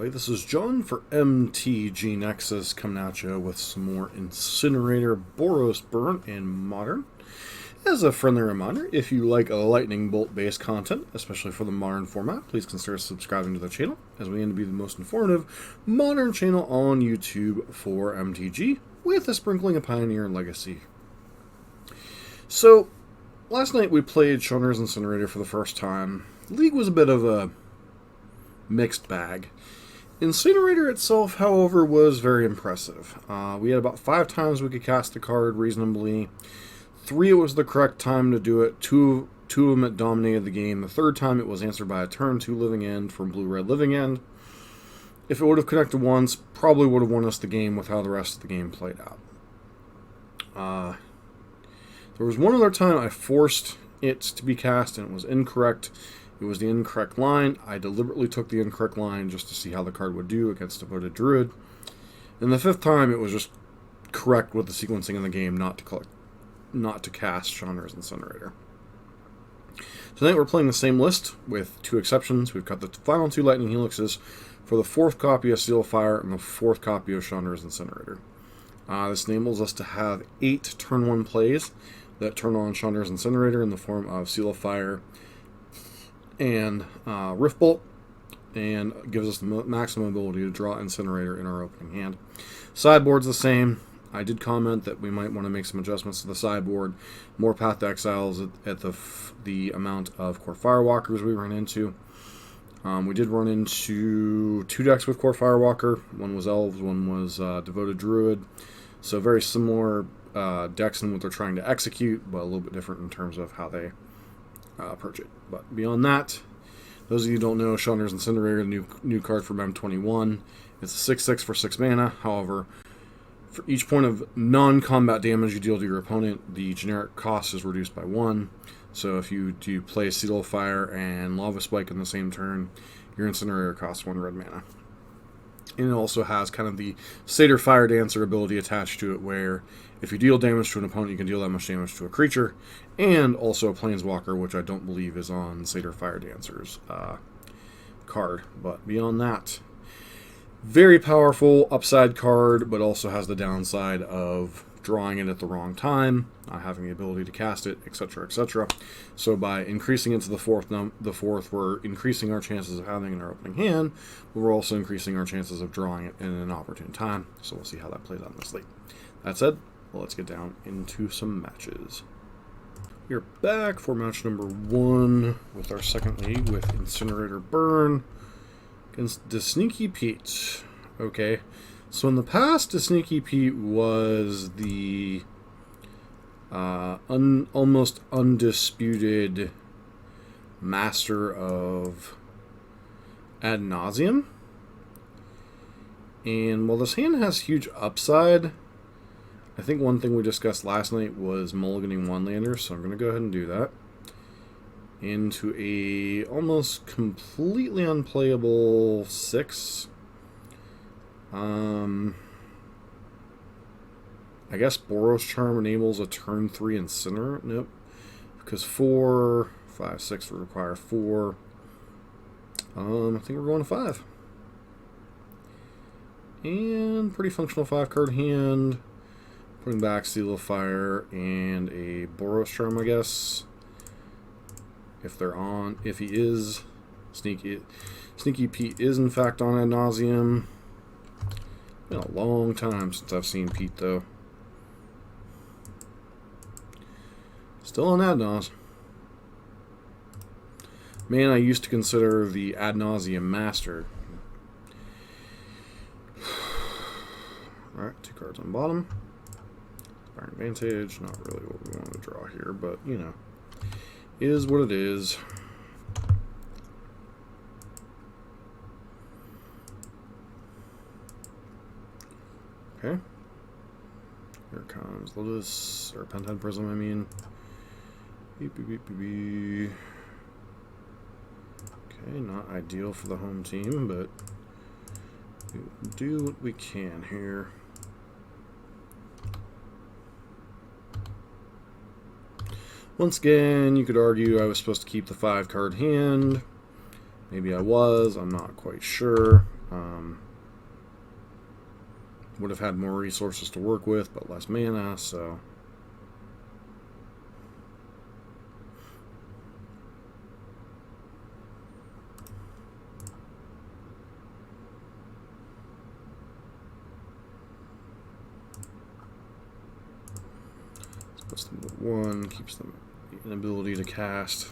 everybody, this is John for MTG Nexus coming at you with some more Incinerator, Boros Burn, and Modern. As a friendly reminder, if you like lightning bolt based content, especially for the modern format, please consider subscribing to the channel, as we aim to be the most informative modern channel on YouTube for MTG, with a sprinkling of Pioneer and Legacy. So, last night we played Chandra's Incinerator for the first time. League was a bit of a mixed bag. Incinerator itself, however, was very impressive. We had about 5 times we could cast the card reasonably. 3 it was the correct time to do it. Two of them it dominated the game. The third time it was answered by a turn 2 living end from blue-red living end. If it would have connected once, probably would have won us the game with how the rest of the game played out. There was one other time I forced it to be cast and it was incorrect. It was the incorrect line. I deliberately took the incorrect line just to see how the card would do against Devoted Druid. And the 5th time, it was just correct with the sequencing in the game not to cast Chandra's Incinerator. Tonight we're playing the same list with 2 exceptions. We've got the final 2 Lightning Helixes for the 4th copy of Seal of Fire and the 4th copy of Chandra's Incinerator. This enables us to have 8 turn 1 plays that turn on Chandra's Incinerator in the form of Seal of Fire and Rift Bolt, and gives us the maximum ability to draw Incinerator in our opening hand. Sideboard's the same. I did comment that we might want to make some adjustments to the sideboard. More Path to Exiles at the amount of Core Firewalkers we run into. We did run into 2 decks with Core Firewalker. One was Elves, one was Devoted Druid. So very similar decks in what they're trying to execute, but a little bit different in terms of how they approach it. But beyond that, those of you who don't know, Chandra's Incinerator, the new card from M21. It's a 6/6 for 6 mana. However, for each point of non-combat damage you deal to your opponent, the generic cost is reduced by 1. So if you do play Seal of Fire and Lava Spike in the same turn, your Incinerator costs 1 red mana. And it also has kind of the Satyr Fire Dancer ability attached to it, where if you deal damage to an opponent, you can deal that much damage to a creature, and also a Planeswalker, which I don't believe is on Satyr Fire Dancer's card. But beyond that, very powerful upside card, but also has the downside of drawing it at the wrong time, not having the ability to cast it, etc., etc. So by increasing it to the fourth, we're increasing our chances of having it in our opening hand, but we're also increasing our chances of drawing it in an opportune time. So we'll see how that plays out in this league. That said, well, let's get down into some matches. We're back for match number 1 with our second league with Incinerator Burn against the Sneaky Pete. Okay. So in the past, the Sneaky Pete was the almost undisputed master of Ad Nauseam. And while this hand has huge upside, I think one thing we discussed last night was mulliganing 1-landers, so I'm going to go ahead and do that. Into a almost completely unplayable 6. I guess Boros Charm enables a turn 3 Incinerate. Nope. Because 4, 5, 6 would require 4. I think we're going to 5. And pretty functional 5-card hand. Putting back Seal of Fire and a Boros Charm, I guess. If they're on. If he is. Sneaky Pete is in fact on Ad Nauseam. Been a long time since I've seen Pete, though. Still on Ad Nauseam. Man, I used to consider the Ad Nauseam master. Alright, 2 cards on bottom. Fire Advantage, not really what we want to draw here, but, you know, is what it is. Okay. Here comes Lotus, or Pentad Prism, I mean. Beep, beep, beep, beep, beep. Okay, not ideal for the home team, but we'll do what we can here. Once again, you could argue I was supposed to keep the 5-card hand. Maybe I was, I'm not quite sure. Would have had more resources to work with, but less mana, so... Puts them to 1, keeps them an ability to cast.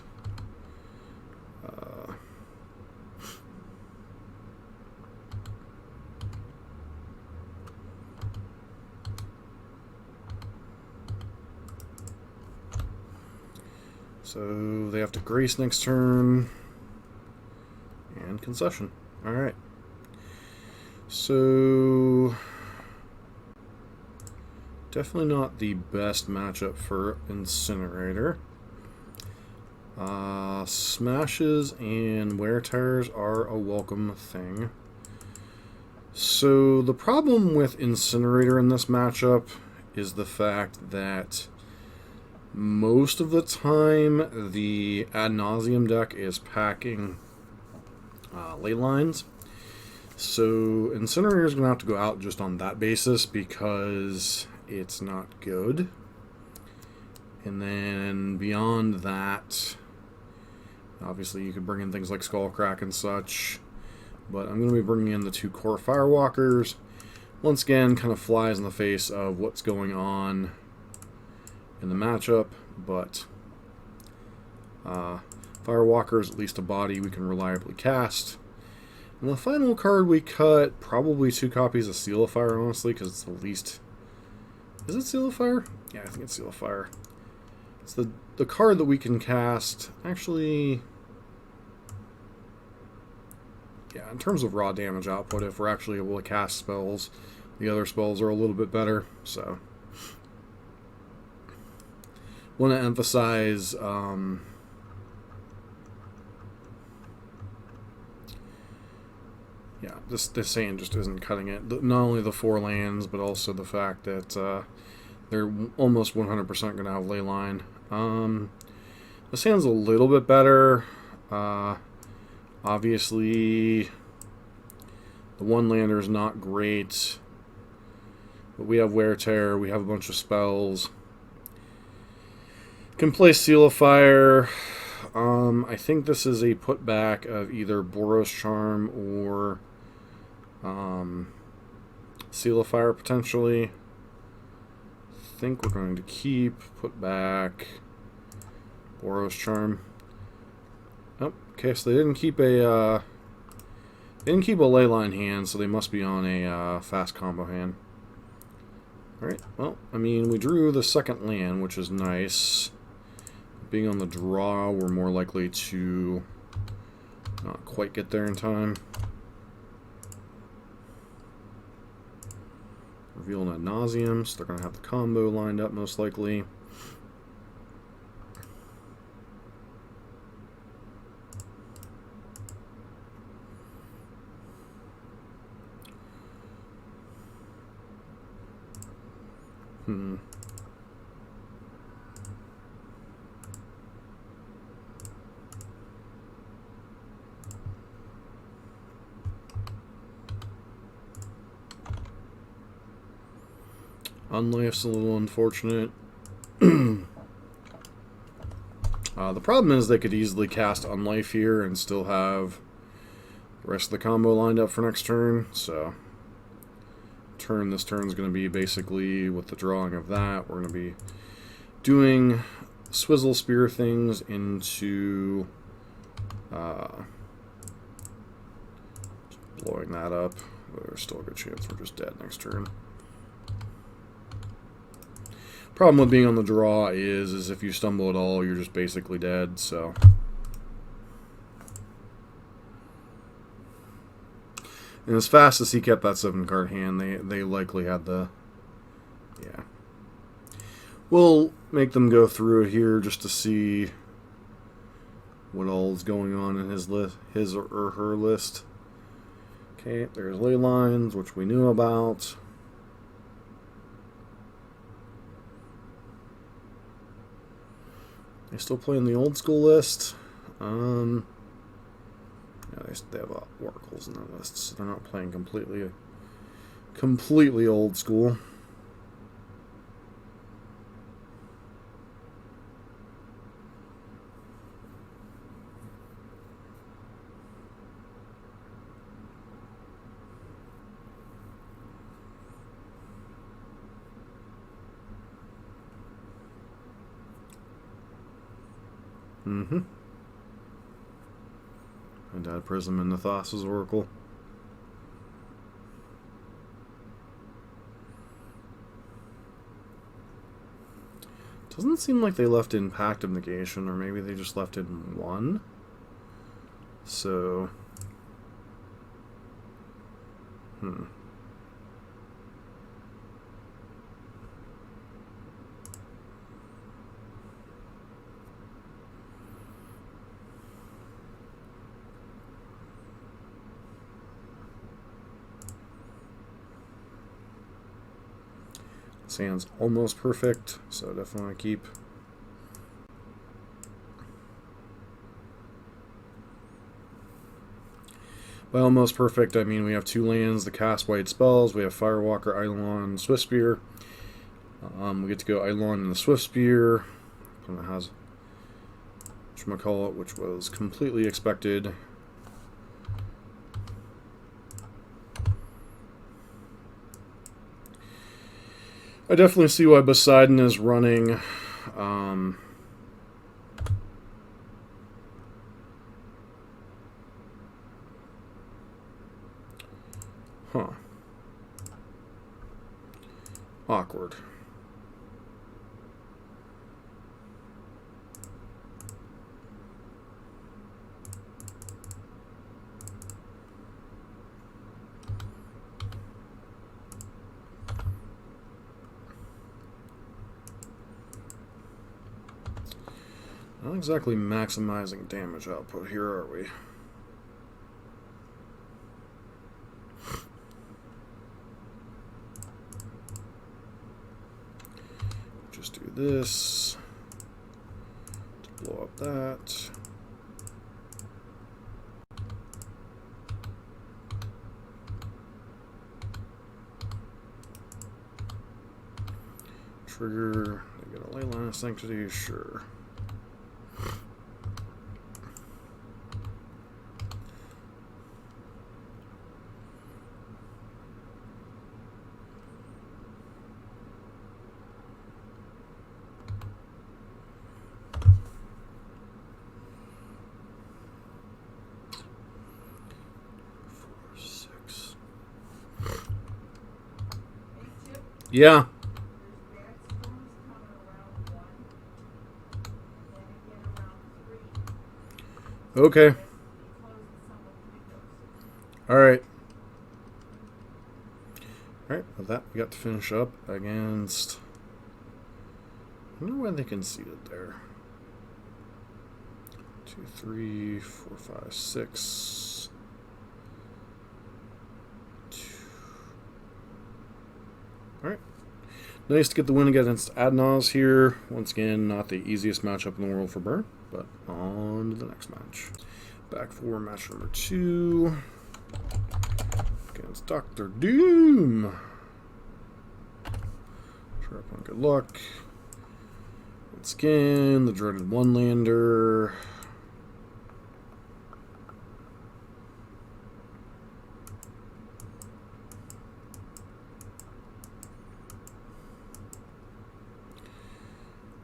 So they have to Grace next turn. And Concession. Alright. So... definitely not the best matchup for Incinerator. Smashes and wear tears are a welcome thing. So the problem with Incinerator in this matchup is the fact that most of the time the Ad Nauseam deck is packing ley lines. So Incinerator is going to have to go out just on that basis because it's not good. And then beyond that, obviously you could bring in things like Skullcrack and such, but I'm going to be bringing in the 2 core Firewalkers. Once again, kind of flies in the face of what's going on in the matchup, but Firewalker is at least a body we can reliably cast. And the final card we cut, probably 2 copies of Seal of Fire, honestly, because it's the least... Is it Seal of Fire? Yeah, I think it's Seal of Fire. It's the card that we can cast. Actually, yeah, in terms of raw damage output, if we're actually able to cast spells, the other spells are a little bit better. So, want to emphasize yeah, this hand just isn't cutting it. Not only the 4 lands, but also the fact that they're almost 100% going to have Leyline. This hand's a little bit better. Obviously, the 1-lander is not great, but we have Wear Tear, we have a bunch of spells. Can play Seal of Fire. I think this is a putback of either Boros Charm or Seal of Fire potentially. I think we're going to put back Boros Charm. Oh, okay, so they didn't keep a Leyline hand, so they must be on a fast combo hand. Alright, well, I mean, we drew the 2nd land, which is nice. Being on the draw, we're more likely to not quite get there in time. Reveal Ad Nauseam, so they're going to have the combo lined up most likely. Unlife's a little unfortunate. The problem is they could easily cast Unlife here and still have the rest of the combo lined up for next turn. So, this turn is going to be basically with the drawing of that. We're going to be doing Swizzle Spear things into blowing that up. There's still a good chance we're just dead next turn. Problem with being on the draw is if you stumble at all, you're just basically dead, so. And as fast as he kept that 7-card hand, they likely had the... Yeah. We'll make them go through it here just to see what all is going on in his or her list. Okay, there's Ley Lines, which we knew about. They still playing the old school list. Yeah, they nice that they have oracles in their lists, so they're not playing completely old school. Mm-hmm. And add Prism and Nathas's Oracle. Doesn't seem like they left in Pact of Negation, or maybe they just left in 1. So... Sand's almost perfect, so definitely want to keep. By almost perfect, I mean we have 2 lands, the cast white spells, we have Firewalker, Eidolon, Swiftspear. We get to go Eidolon and the Swiftspear. And it has whatchamacallit, which was completely expected. I definitely see why Poseidon is running. Awkward. Not exactly maximizing damage output here, are we? Just do this to blow up that. Trigger, they get a Leyline of Sanctity, sure. Yeah. Okay. Alright. Alright, with that, we got to finish up against... I wonder why they conceded there. 2, 3, 4, 5, 6. Alright. Nice to get the win against Adnaz here. Once again, not the easiest matchup in the world for Burn, but on to the next match. Back for match number 2 against Dr. Doom. Sure, everyone good luck. Once again, the dreaded one-lander.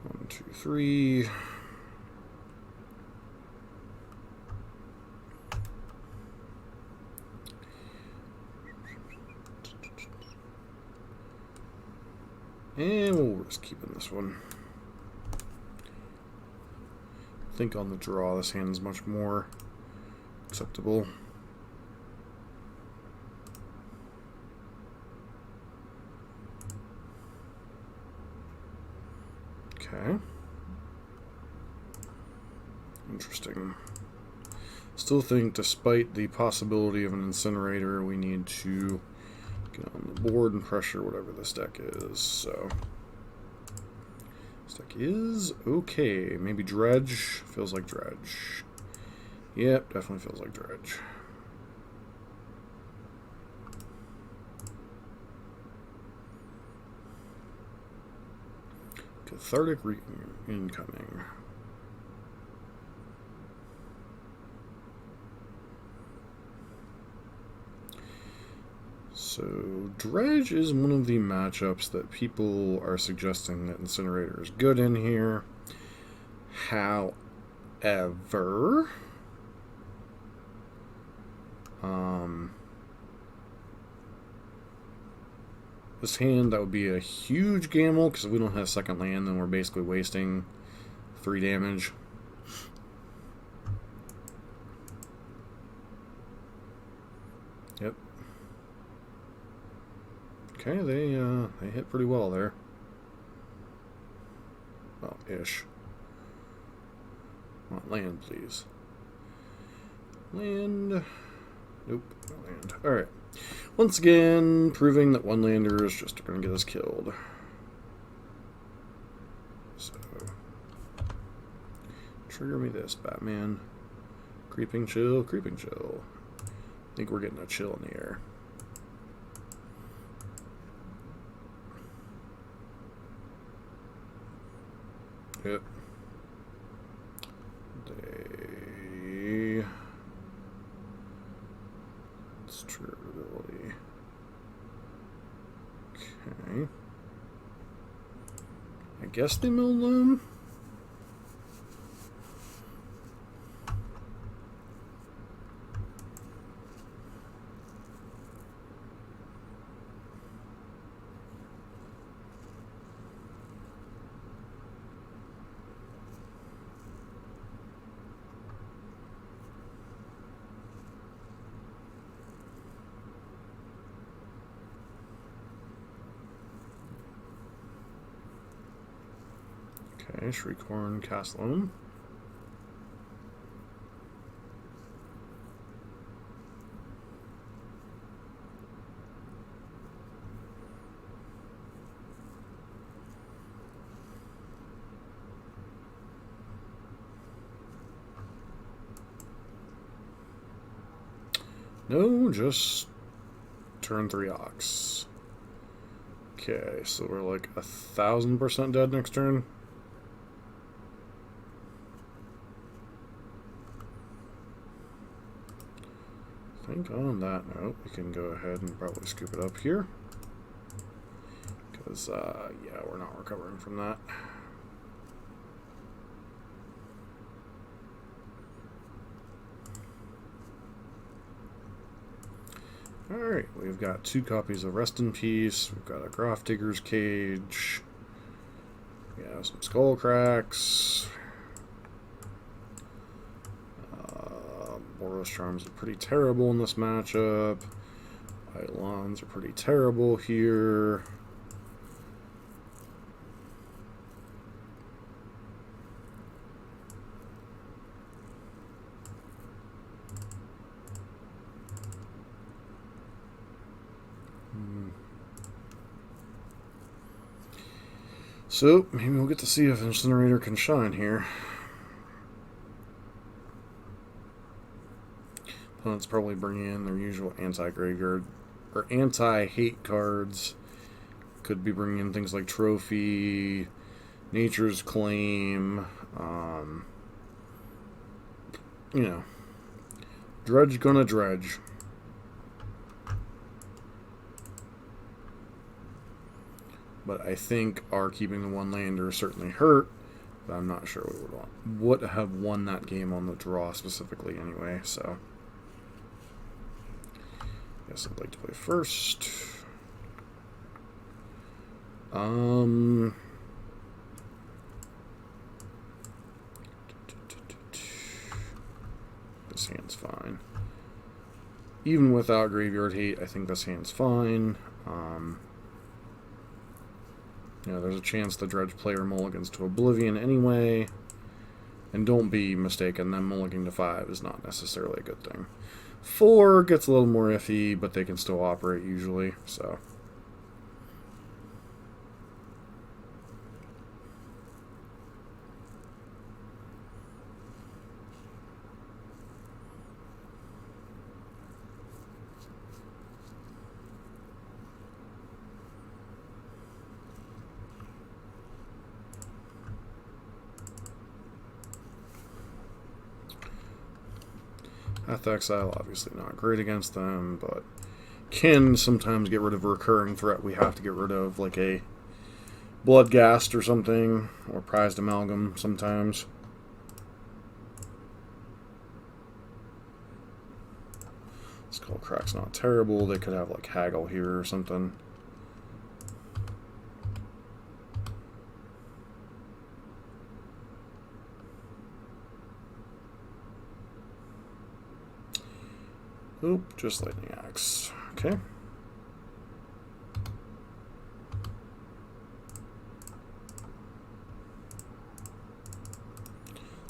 One, two, three. And we'll just keep in this one. I think on the draw, this hand is much more acceptable. Okay. Interesting. Still think, despite the possibility of an Incinerator, we need to get on the board and pressure whatever this deck is. So, this deck is okay. Maybe Dredge. Feels like Dredge. Yep, definitely feels like Dredge. Cathartic incoming. So, Dredge is one of the matchups that people are suggesting that Incinerator is good in here. However, this hand, that would be a huge gamble, because if we don't have second land, then we're basically wasting 3 damage. Yep. Okay, they hit pretty well there. Well, ish. Want land, please. Land. Nope, no land. Alright. Once again, proving that one lander is just going to get us killed. So, trigger me this, Batman. Creeping chill, creeping chill. I think we're getting a chill in the air. Yep. It's trigger ability. Okay. I guess they mill loom. Okay, Shriekhorn, Castlum. No, just turn 3 Ox. Okay, so we're like 1,000% dead next turn. I think on that note, we can go ahead and probably scoop it up here. Because, yeah, we're not recovering from that. Alright, we've got 2 copies of Rest in Peace. We've got a Graf Digger's Cage. We have some Skull Cracks. Boros Charms are pretty terrible in this matchup. Eidolons are pretty terrible here. So, maybe we'll get to see if Incinerator can shine here. Opponents probably bring in their usual anti-graveyard or anti-hate cards. Could be bringing in things like Trophy, Nature's Claim, you know, Dredge gonna dredge. But I think our keeping the one lander certainly hurt. But I'm not sure we would have won that game on the draw specifically anyway. So, guess I'd like to play first. This hand's fine. Even without graveyard hate, I think this hand's fine. You know, there's a chance the Dredge player mulligans to Oblivion anyway. And don't be mistaken, them mulliganing to 5 is not necessarily a good thing. 4 gets a little more iffy, but they can still operate usually, so. Path to Exile, obviously not great against them, but can sometimes get rid of a recurring threat we have to get rid of, like a Bloodghast or something, or Prized Amalgam sometimes. Skullcrack's not terrible. They could have like Haggle here or something. Oop, just Lightning Axe. Okay.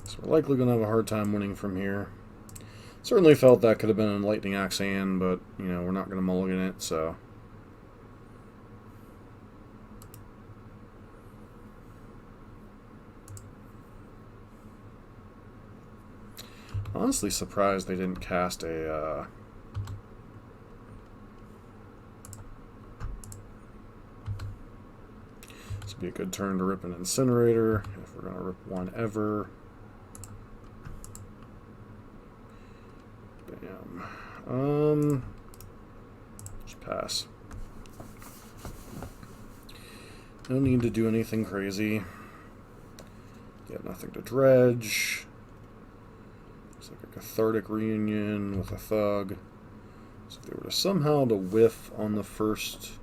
So we're likely going to have a hard time winning from here. Certainly felt that could have been a Lightning Axe hand, but, you know, we're not going to mulligan it, so... Honestly surprised they didn't cast a, This would be a good turn to rip an Incinerator, if we're going to rip one ever. Bam. Just pass. No need to do anything crazy. Get nothing to dredge. It's like a cathartic reunion with a thug. So if they were to somehow to whiff on the first...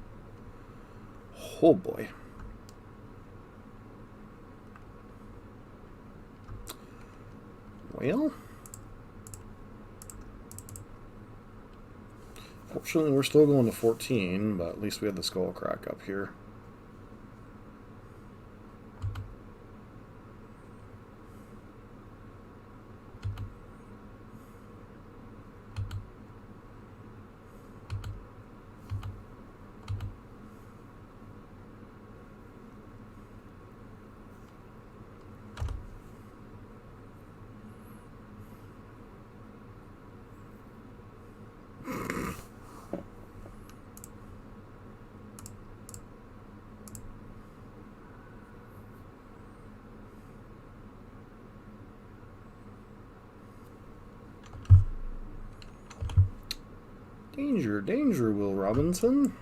Oh boy. Well... Fortunately, we're still going to 14, but at least we had the Skullcrack up here. Danger, danger, Will Robinson.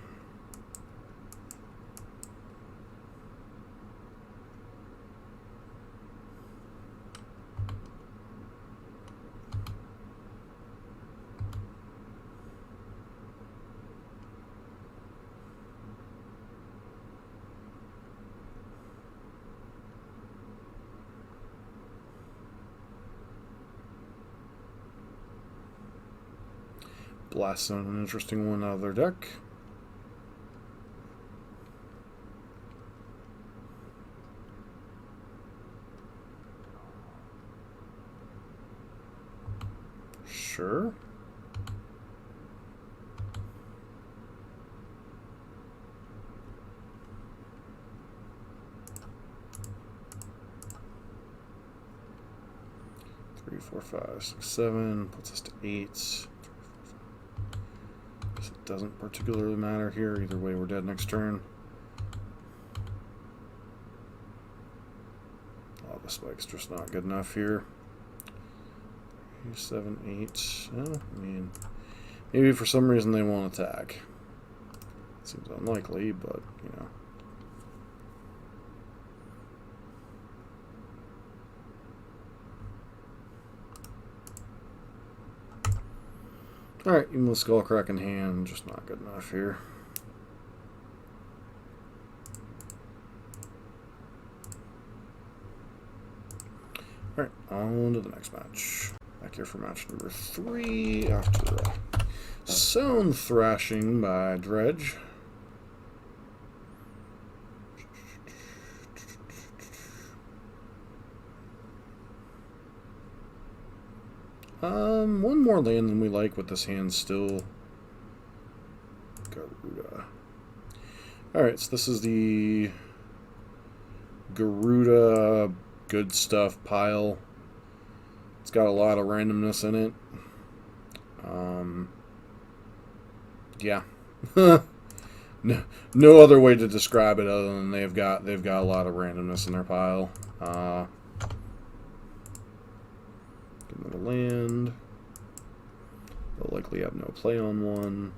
Blast Zone, an interesting one out of their deck. Sure. Three, four, five, six, seven puts us to 8. It doesn't particularly matter here. Either way, we're dead next turn. Oh, the spike's just not good enough here. 7, 8. Well, I mean, maybe for some reason they won't attack. Seems unlikely, but, you know. Alright, even with Skullcrack in hand, just not good enough here. Alright, on to the next match. Back here for match number 3 after a sound thrashing by Dredge. One more land than we like with this hand still. Garuda. Alright, so this is the Garuda good stuff pile. It's got a lot of randomness in it. Yeah. No other way to describe it other than they've got a lot of randomness in their pile. Give them a land. They'll likely have no play on one.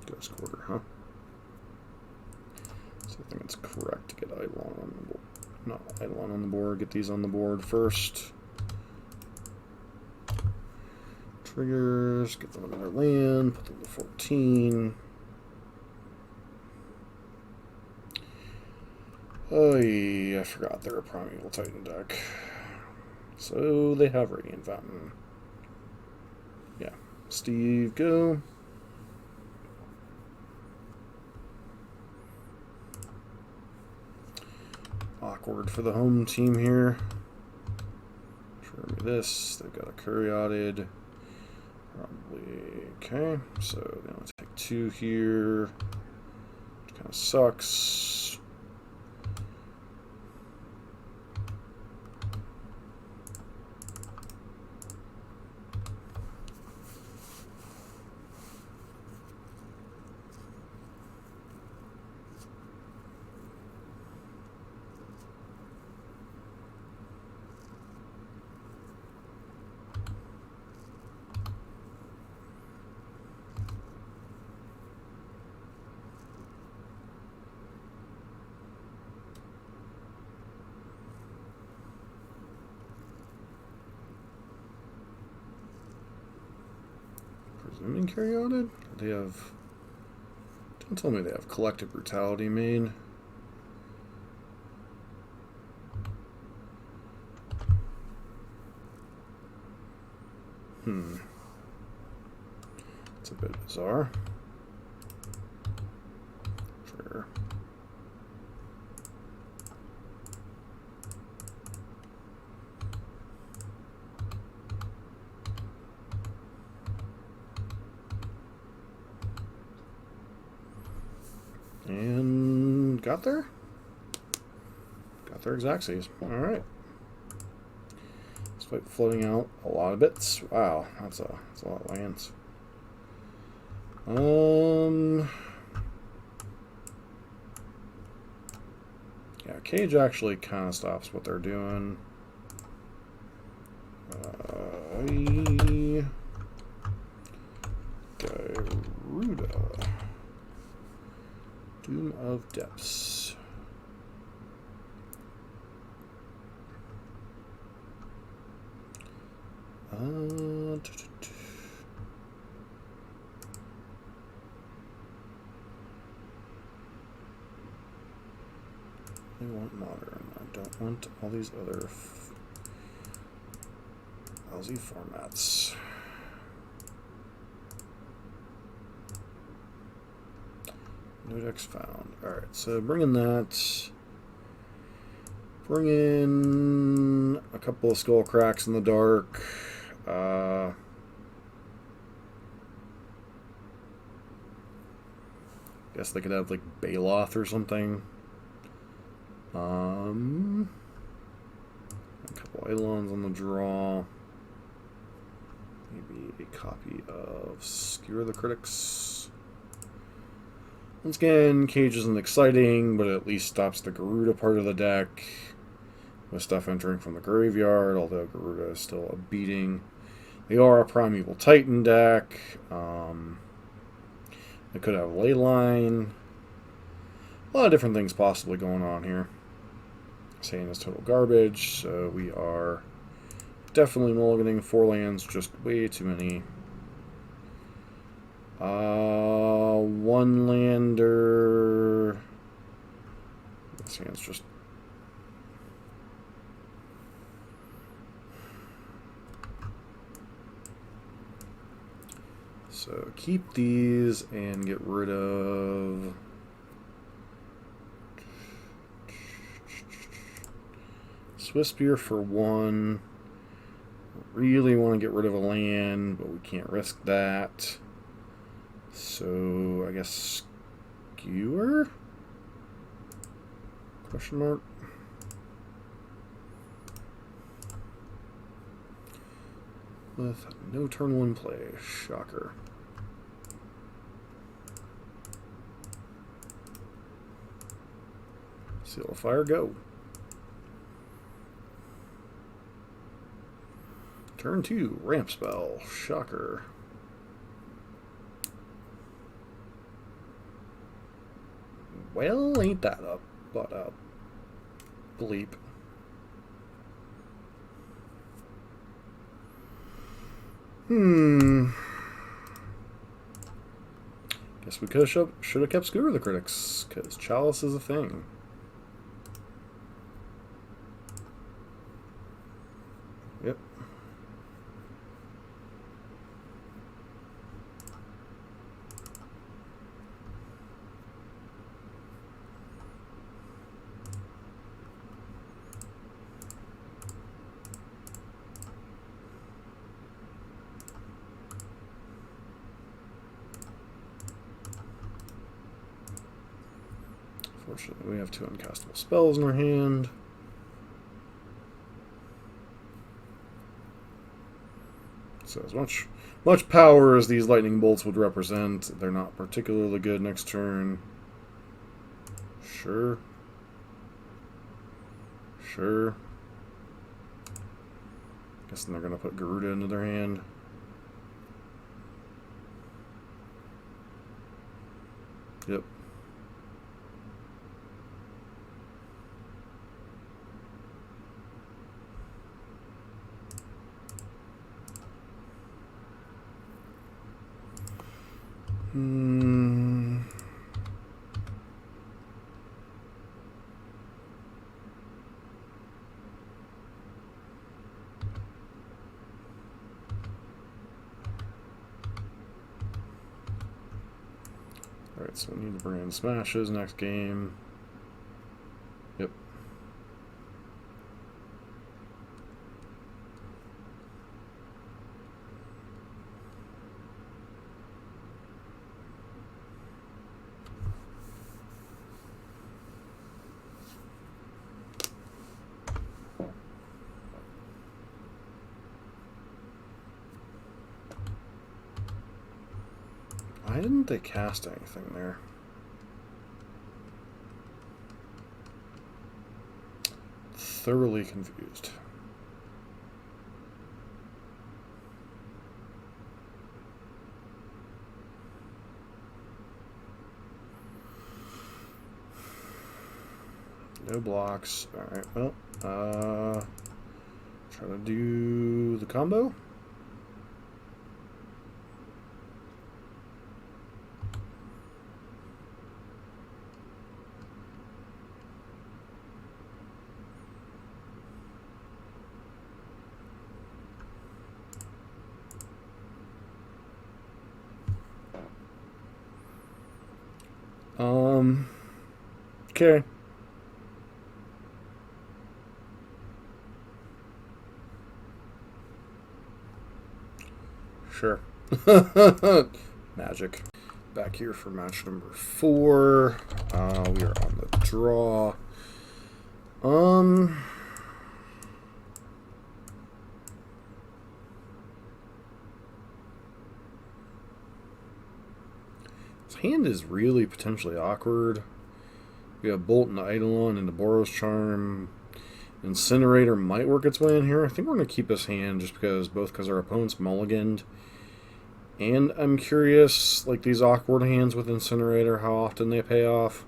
Ghost Quarter, huh? So I think it's correct to get Eidolon on the board. No, Eidolon on the board. Get these on the board first. Triggers, get them another land, put them to 14. Oh, yeah, I forgot they're a Primeval Titan deck. So they have Radiant Fountain. Yeah. Steve, go. Awkward for the home team here. Show me this. They've got a Curiotid. Probably. Okay, so they want to take 2 here. Which kind of sucks. Presuming Curiotid? They have... Don't tell me they have Collective Brutality main. It's a bit bizarre. Sure. And got there? Got their Xaxes. Alright. Despite floating out a lot of bits. Wow, that's a lot of lands. Yeah, Cage actually kind of stops what they're doing. Garuda. Doom of Depths. I want modern. I don't want all these other lousy formats. No decks found. Alright, so bring in that. Bring in a couple of Skull Cracks in the dark. Guess they could have like Baloth or something. A couple Eidolons on the draw. Maybe a copy of Skewer the Critics. Once again, Cage isn't exciting, but it at least stops the Garuda part of the deck with stuff entering from the graveyard, although Garuda is still a beating. They are a Primeval Titan deck. They could have Leyline. A lot of different things possibly going on here. Saying is total garbage, so we are definitely mulliganing 4 lands, just way too many. 1 lander. This hand's just. So keep these and get rid of. Swiftspear for 1. Really want to get rid of a land, but we can't risk that. So I guess Skewer? Question mark. With no turn 1 play. Shocker. Seal of Fire, go. Turn 2, Ramp Spell, Shocker. Well, ain't that up, but bleep. Guess we should have kept Scooter the Critics, because Chalice is a thing. Yep. Fortunately, we have 2 uncastable spells in our hand. So as much power as these lightning bolts would represent, they're not particularly good next turn. Sure. Guessing they're going to put Garuda into their hand. Yep. Alright, so we need to bring in Smashes next game. Yep. Why didn't they cast anything there? Thoroughly confused. No blocks. Alright, well, try to do the combo. Okay. Sure. Magic. Back here for match number 4. We are on the draw. His hand is really potentially awkward. We have Bolt and Eidolon into Boros Charm. Incinerator might work its way in here. I think we're going to keep his hand just because our opponent's mulliganed. And I'm curious, like these awkward hands with Incinerator, how often they pay off.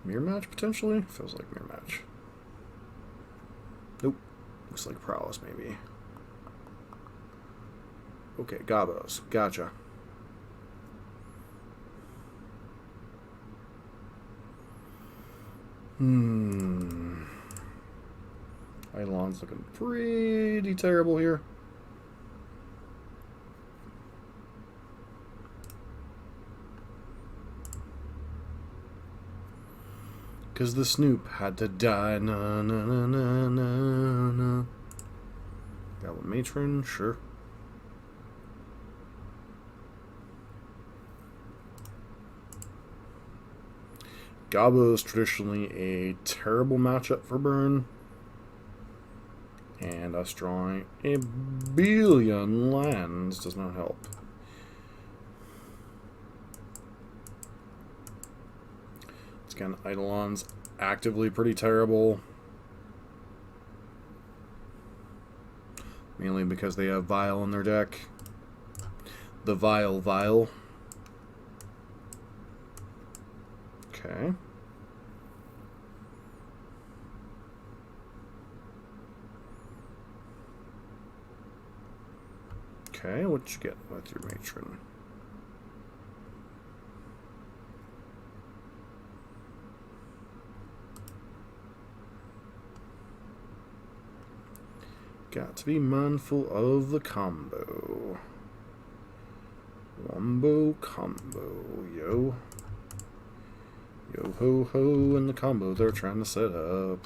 Mirror match, potentially? Feels like mirror match. Nope. Looks like prowess, maybe. Okay, Gobos. Gotcha. Eidolon's looking pretty terrible here. Because the Snoop had to die. Na na na na na na. Goblin Matron, sure. Gabo is traditionally a terrible matchup for Burn. And us drawing a billion lands does not help. It's again, Eidolon's actively pretty terrible. Mainly because they have Vile in their deck. The Vile. Okay. Okay, what you get with your matron? Got to be mindful of the combo. Wombo combo, yo. Yo ho ho, and the combo they're trying to set up.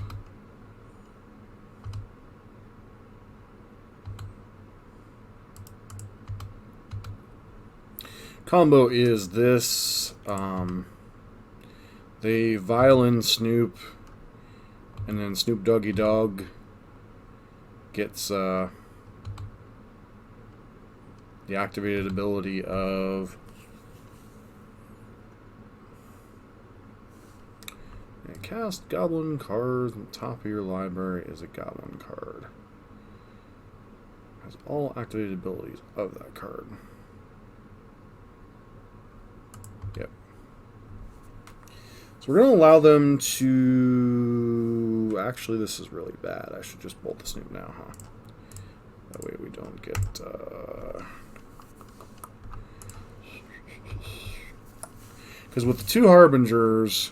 Combo is this. They violin Snoop, and then Snoop Doggy Dog gets the activated ability of cast goblin card on the top of your library is a goblin card. Has all activated abilities of that card. Yep. So we're going to allow them to... Actually, this is really bad. I should just bolt the Snoop now, huh? That way we don't get... Because with the two Harbingers,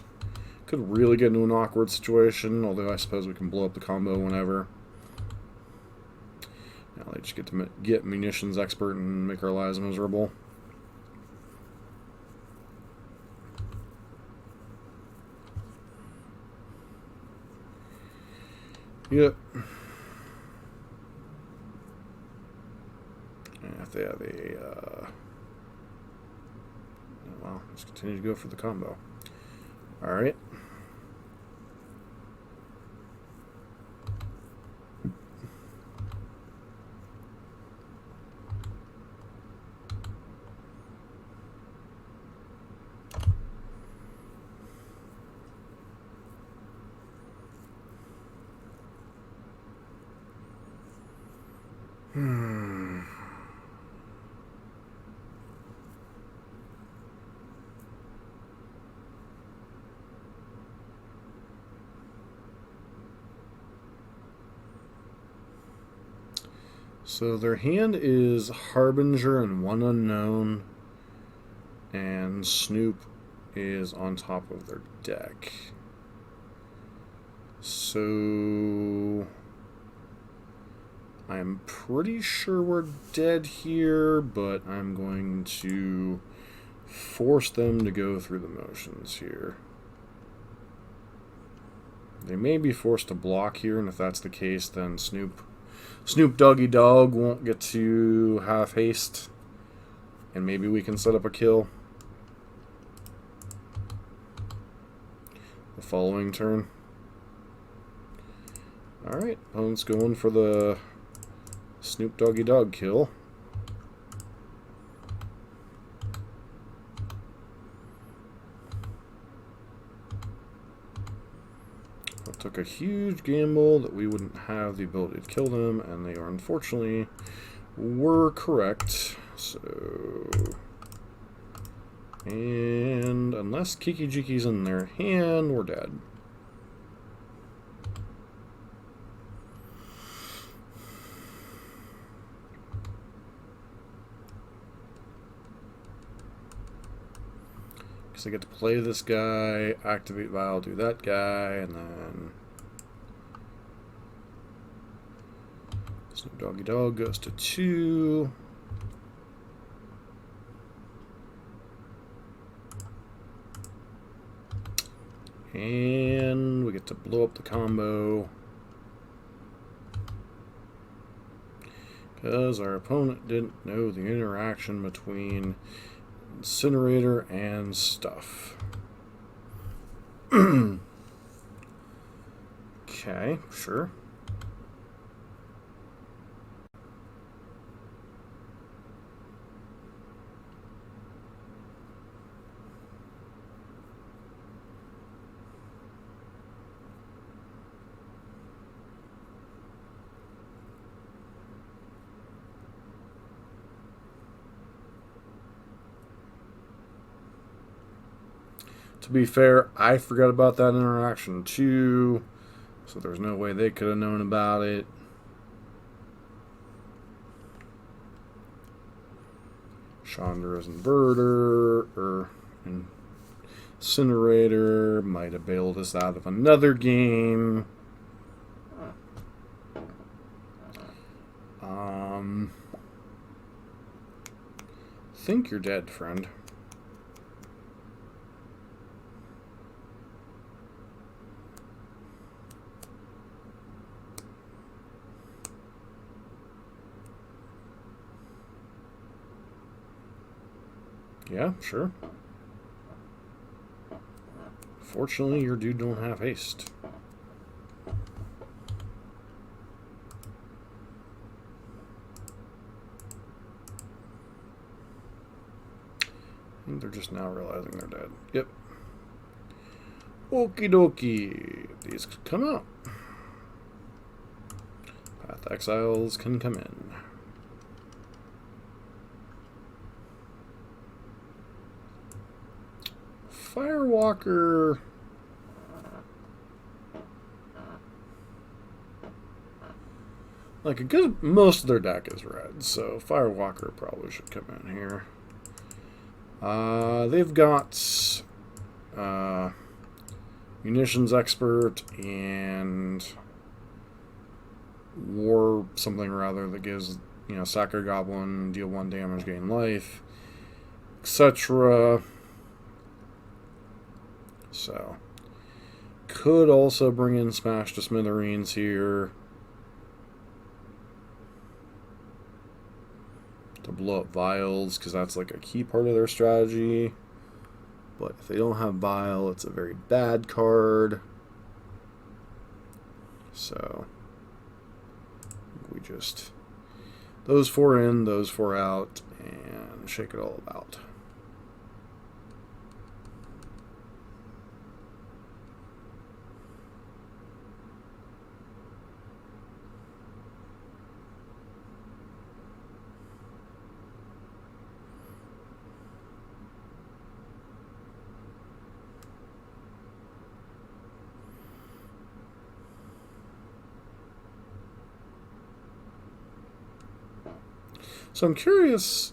could really get into an awkward situation, although I suppose we can blow up the combo whenever. Now they just get to get Munitions Expert and make our lives miserable. Yep. And if they have a... well, let's continue to go for the combo. Alright. So their hand is Harbinger and one unknown, and Snoop is on top of their deck. So I'm pretty sure we're dead here, but I'm going to force them to go through the motions here. They may be forced to block here, and if that's the case, then Snoop Doggy Dog won't get to half haste, and maybe we can set up a kill the following turn. Alright, opponent's going for the Snoop Doggy Dog kill. Took a huge gamble that we wouldn't have the ability to kill them, and they are unfortunately were correct. So, and unless Kiki Jiki's in their hand, we're dead. I get to play this guy, activate Vile, do that guy, and then Snoop Doggy Dog goes to 2. And we get to blow up the combo because our opponent didn't know the interaction between Incinerator and stuff. Okay, sure. To be fair, I forgot about that interaction too, so there's no way they could have known about it. Chandra's inverter, or Incinerator, might have bailed us out of another game. Think you're dead, friend. Yeah, sure. Fortunately, your dude don't have haste. I think they're just now realizing they're dead. Yep. Okie dokie. These could come out. Path Exiles can come in. Firewalker. Like, a good, most of their deck is red, so Firewalker probably should come in here. They've got Munitions Expert and War something or other that gives, you know, sack a goblin, deal 1 damage, gain life, etc. So, could also bring in Smash to Smithereens here to blow up vials, because that's like a key part of their strategy. But if they don't have Vial, it's a very bad card. So we just those 4 in, those 4 out, and shake it all about. So I'm curious.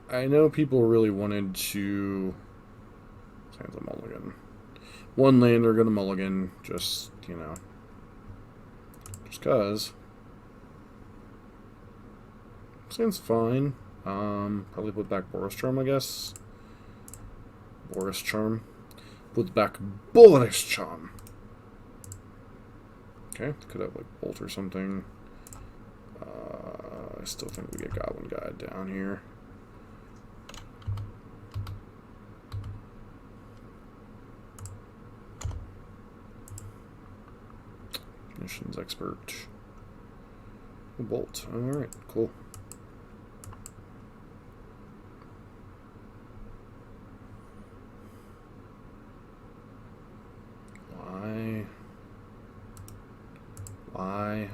I know people really wanted to. Sounds a mulligan. 1 land they're gonna mulligan, just, you know, just cause. Seems fine. Probably put back Boros Charm, I guess. Boros Charm. Put back Boros Charm. Okay, could have like Bolt or something. I still think we get Goblin Guide down here. Missions Expert. Bolt. Alright, cool. Why?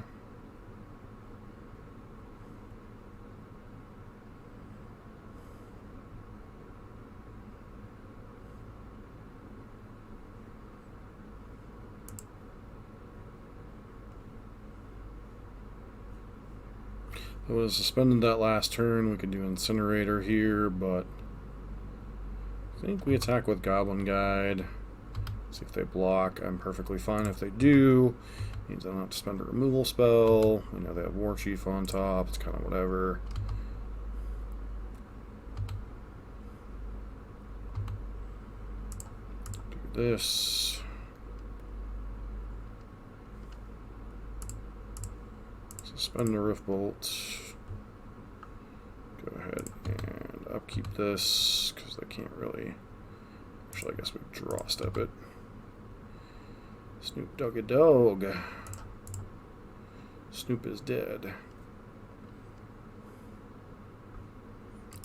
I would have suspended that last turn. We could do Incinerator here, but I think we attack with Goblin Guide. See if they block. I'm perfectly fine if they do. Means I don't have to spend a removal spell. We know they have War Chief on top. It's kind of whatever. Do this. Suspend the Rift Bolt. Go ahead and upkeep this, because they can't really. Actually, I guess we draw step it. Snoop Doggy Dog. Snoop is dead.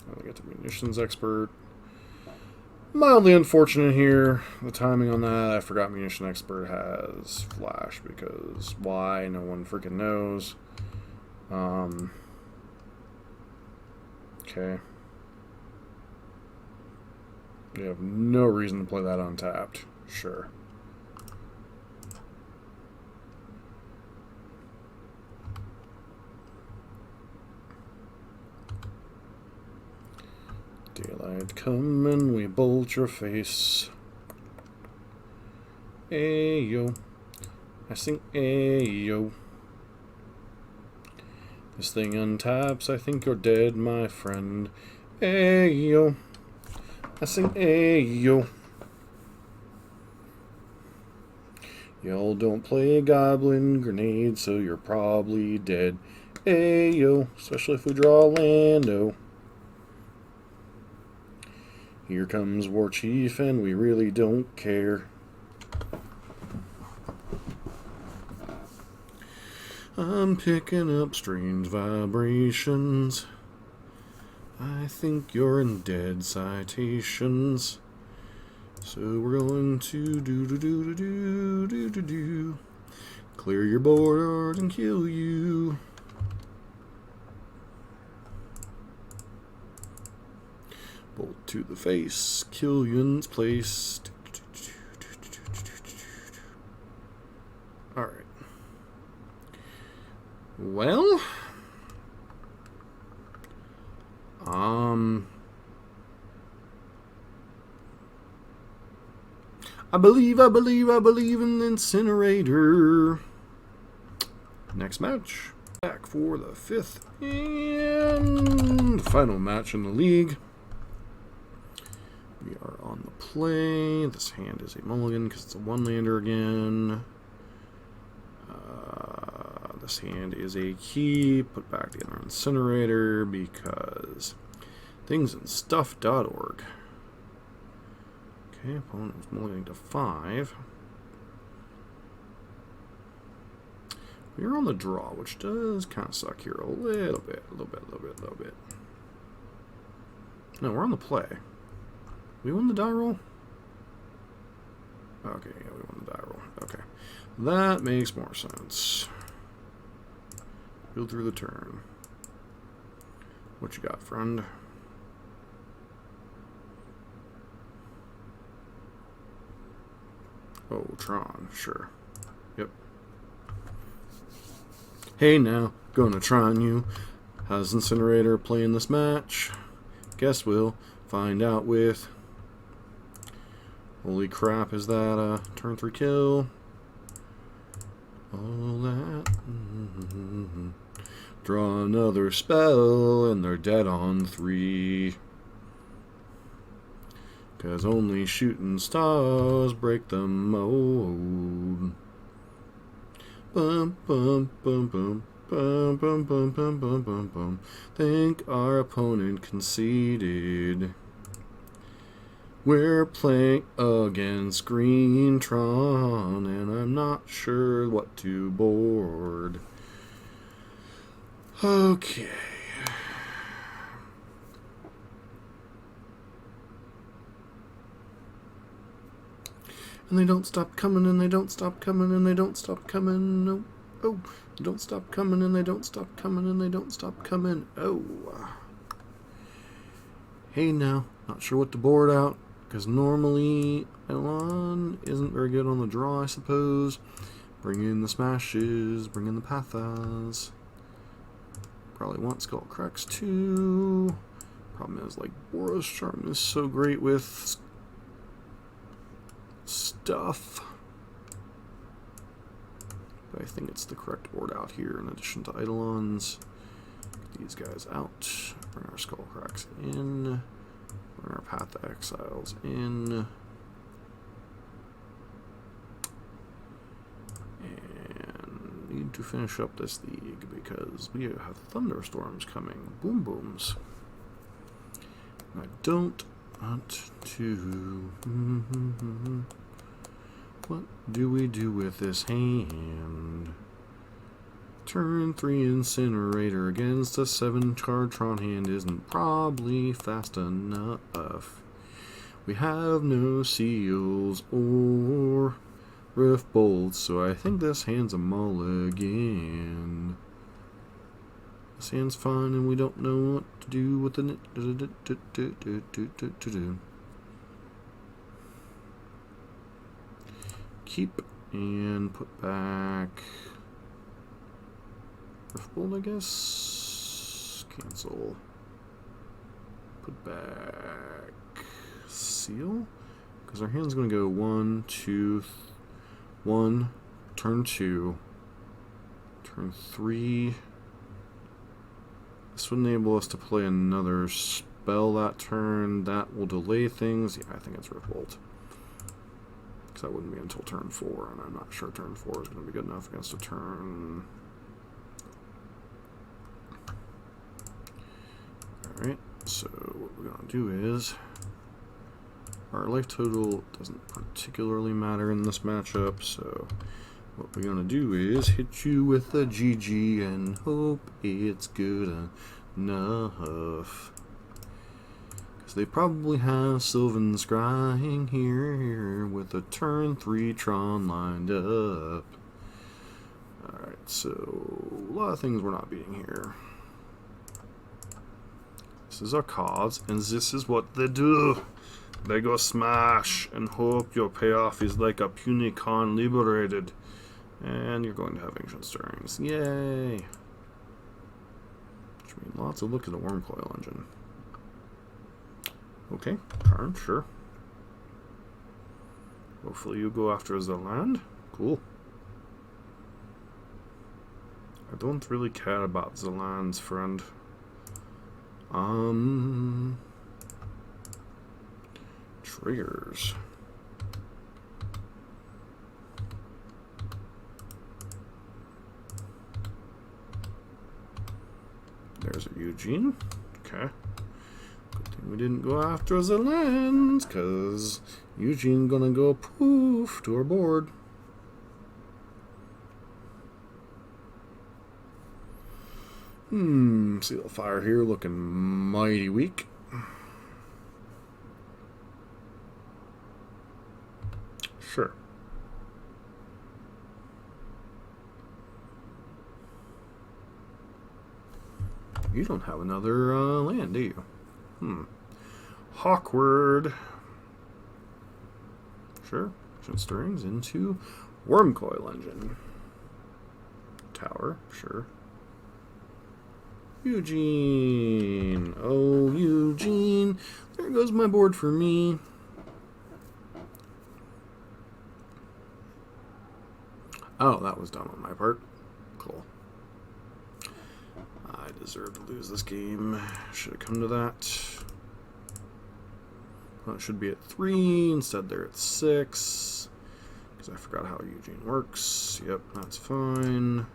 Now we get the Munitions Expert. Mildly unfortunate here. The timing on that, I forgot Munition Expert has Flash, because why? No one freaking knows. Okay. You have no reason to play that untapped. Sure. Daylight coming, we bolt your face. Ayo. I sing ayo. This thing untaps, I think you're dead, my friend. Ayo. I sing ayo. Y'all don't play goblin grenade, so you're probably dead. Ayo. Especially if we draw Lando. Here comes War Chief, and we really don't care. I'm picking up strange vibrations. I think you're in dead citations. So we're going to do clear your board and kill you. Bolt to the face, Killian's place. Alright. Well, I believe in the Incinerator. Next match. Back for the 5th and final match in the league. We are on the play. This hand is a mulligan because it's a one-lander again. This hand is a key. Put back the other Incinerator because thingsinstuff.org. Okay, opponent is mulliganing to 5. We are on the draw, which does kind of suck here a little bit. No, we're on the play. We won the die roll? Okay, yeah, we won the die roll. Okay. That makes more sense. Build through the turn. What you got, friend? Oh, Tron, sure. Yep. Hey now, gonna Tron you. How's Incinerator playing this match? Guess we'll find out with... Holy crap, is that a turn 3 kill? All that... Draw another spell, and they're dead on 3. 'Cause only shooting stars break the mold. Bum bum bum bum bum bum bum bum bum bum bum. Think our opponent conceded. We're playing against Green Tron, and I'm not sure what to board. Okay. And they don't stop coming, and they don't stop coming, and they don't stop coming. No. Oh, they don't stop coming, and they don't stop coming, and they don't stop coming. Oh. Hey now, not sure what to board out, because normally Elon isn't very good on the draw, I suppose. Bring in the smashes, bring in the pathas. Probably want Skull Cracks too. Problem is, like, Boros Charm is so great with stuff. But I think it's the correct board out here in addition to Eidolons. Get these guys out. Bring our Skull Cracks in. Bring our Path Exiles in. And need to finish up this league because we have thunderstorms coming. Boom booms. I don't want to. What do we do with this hand? Turn 3 Incinerator against a 7-card Tron hand isn't probably fast enough. We have no seals or rift bolts, so I think this hand's a mulligan. This hand's fine, and we don't know what to do with the... keep and put back Riftbolt, I guess. Cancel. Put back Seal. Because our hand's going to go 1, 2, 1, turn 2, turn 3. This would enable us to play another spell that turn. That will delay things. Yeah, I think it's Riftbolt. Because that wouldn't be until turn 4, and I'm not sure turn 4 is going to be good enough against a turn. Alright, so what we're going to do is, our life total doesn't particularly matter in this matchup, so what we're going to do is hit you with a GG and hope it's good enough. Because they probably have Sylvan Scrying here with a turn 3 Tron lined up. Alright, so a lot of things we're not beating here. This is our cards, and this is what they do. They go smash and hope your payoff is like a puny con liberated. And you're going to have Ancient Stirrings. Yay! Which means lots of look at the Wormcoil Engine. Okay, turn, sure. Hopefully you go after the land. Cool. I don't really care about the lands, friend. Triggers. There's a Eugene. Okay. Good thing we didn't go after the lands, because Eugene gonna go poof to our board. Seal of Fire here looking mighty weak. Sure. You don't have another land, do you? Hawkward. Sure. Ancient Stirrings into Wormcoil Engine. Tower, sure. Eugene. Oh, Eugene. There goes my board for me. Oh, that was dumb on my part. Cool. I deserve to lose this game. Should have come to that. Well, it should be at 3. Instead, they're at 6. Because I forgot how Eugene works. Yep, that's fine.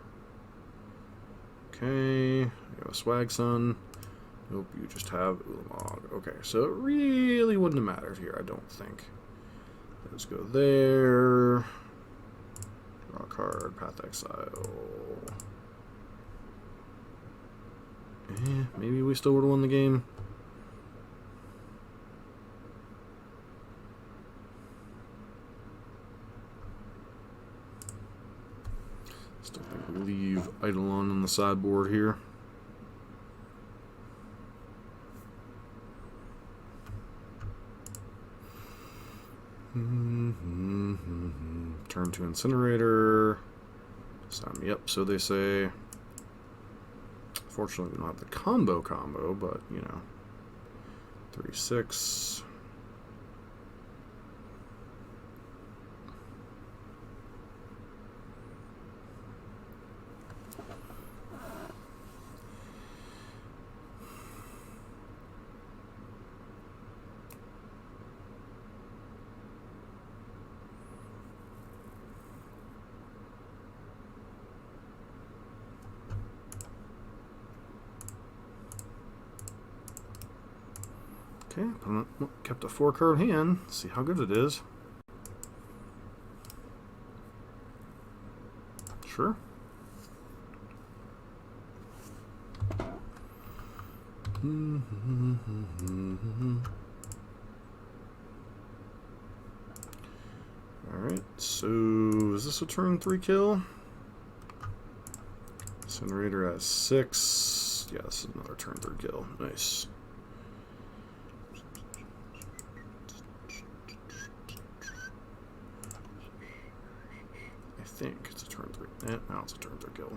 Okay. We have a Swag Sun. Nope, you just have Ulamog. Okay, so it really wouldn't have mattered here, I don't think. Let's go there. Draw a card, Path Exile. Maybe we still would have won the game. Still think we leave Eidolon on the sideboard here. Turn to Incinerator. Sign me up, so they say. Fortunately, we don't have the combo, but, you know. 3-6. Okay, kept a 4-card hand. See how good it is. Sure. Alright, so is this a turn 3 kill? Incinerator has 6. Yeah, this is another turn 3 kill. Nice. think it's a turn 3. Now it's a turn 3 kill.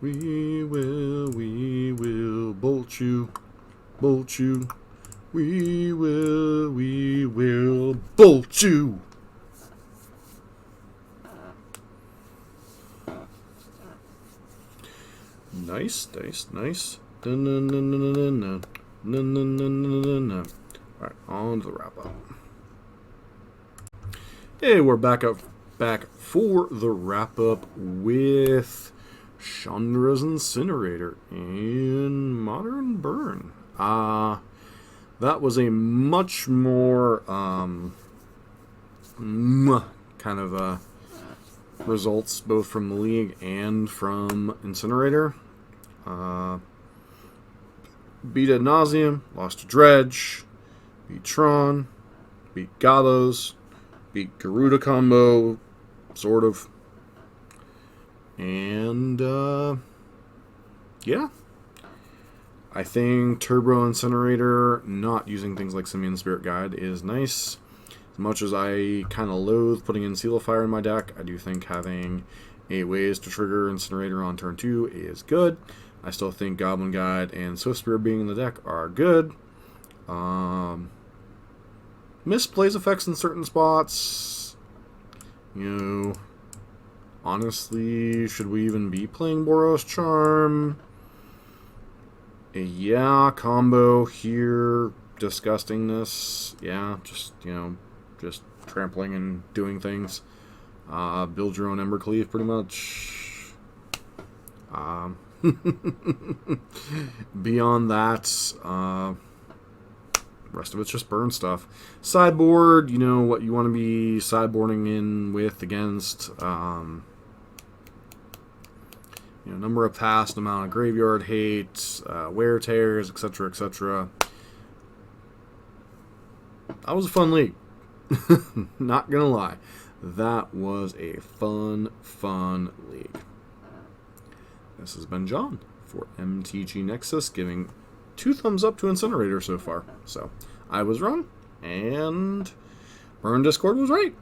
We will bolt you, bolt you. We will bolt you. Nice, nice, nice. No. Alright, on to the wrap up. Hey, we're back for the wrap up with Chandra's Incinerator in Modern Burn. That was a much more kind of results both from the League and from Incinerator. Beat Ad Nauseam, lost to Dredge, beat Tron, beat Galos, beat Garuda combo, sort of. And, yeah. I think Turbo Incinerator, not using things like Simian Spirit Guide, is nice. As much as I kind of loathe putting in Seal of Fire in my deck, I do think having 8 ways to trigger Incinerator on turn 2 is good. I still think Goblin Guide and Swift Spear being in the deck are good. Misplays effects in certain spots. You know, honestly, should we even be playing Boros Charm? Yeah, combo here, disgustingness. Yeah, just, you know, just trampling and doing things. Build your own Embercleave, pretty much. Beyond that, rest of it's just burn stuff. Sideboard, you know what you want to be sideboarding in with, against. You know, number of passed, amount of graveyard hate, wear tears, etc., etc. That was a fun league. Not gonna lie. That was a fun league. This has been John for MTG Nexus, giving 2 thumbs up to Incinerator so far. So, I was wrong, and Burn Discord was right.